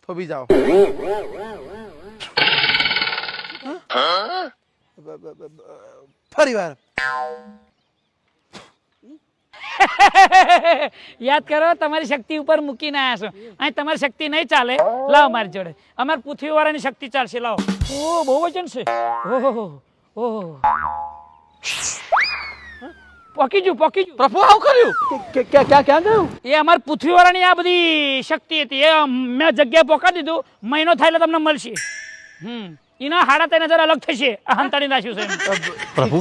થોભી જાઓ. ફરી વાર. યાદ કરો તમારી શક્તિ ઉપર મૂકીને આવ્યા છો. અહીં તમારી શક્તિ નહીં ચાલે, લાવો મારી જોડે. અમારી પૃથ્વી વાળાની શક્તિ ચાલશે, લાવો. ઓ બહુ વજન છે. ઓહો ઓહો, પોકી જુ. પ્રભુ આવું કર્યું? ક્યાં ગયું? એ અમારી પૃથ્વી વાળાની આ બધી શક્તિ હતી. એ મેં જગ્યાએ પોકા દીધું, મહિનો થાય એટલે તમને મળશે. એના 3,500 અલગ થશે. હંતાડી નાખ્યું છે પ્રભુ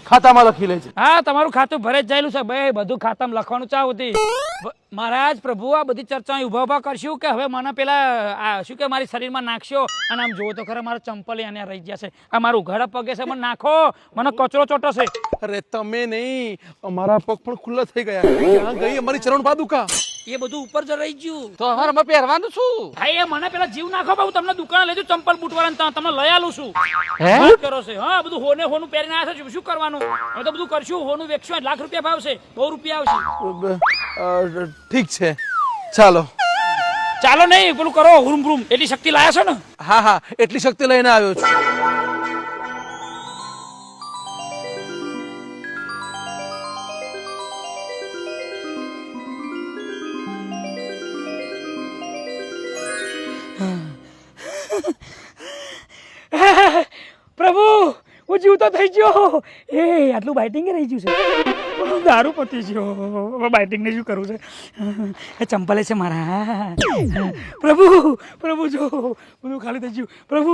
ખાતામાં લખી લેજે. હા, તમારું ખાતું ભરે જ જાયેલું છે ભાઈ. બધું ખાતામાં લખવાનું ચાહું હતી. મહારાજ પ્રભુ આ બધી ચર્ચા ઉભા કરશું કે હવે મને પેલા શું કે મારી શરીરમાં નાખશો. અને આમ જોવો તો ખરા મારા ચંપલ એને રહી ગયા છે. આ મારું ઘડા પગે છે, મને નાખો, મને કચરો ચોટો છે. અરે તમે નહીં, અમારા પગ પણ ખુલ્લા થઈ ગયા. ક્યાં ગઈ અમારી ચરણ પાદુકા? એ બધું ઉપર જ રહી ગયું. તો હવે અમે પહેરવાનું શું? હા, એ મને પેલા જીવ નાખો ભાઈ. હું તમને દુકાને લઈ જાઉં ચંપલ બૂટ વાળા, તમને લઈ આલું છું. હે? કરો છે હા, બધું હોનું પહેરીને આવ્યા છે. શું કરવાનું? હવે તો બધું કરશું. હોનું વેચશું, લાખ રૂપિયા ભાવ છે, 100 રૂપિયા આવશે. ઠીક છે, ચાલો. ચાલો નહીં, પેલું કરો હુરુમ હુરુમ. એટલી શક્તિ લાયા છો ને? હા, એટલી શક્તિ લઈને આવ્યો છું. પ્રભુ હું જીવતો થઈ ગયો. એ આટલું બાઇટિંગ રહી ગયું છે. દારૂ પતી ગયો. હવે બાઇટિંગ ને શું કરવું છે? એ ચંપલે છે મારા. પ્રભુ જો બધું ખાલી થઈ ગયું. પ્રભુ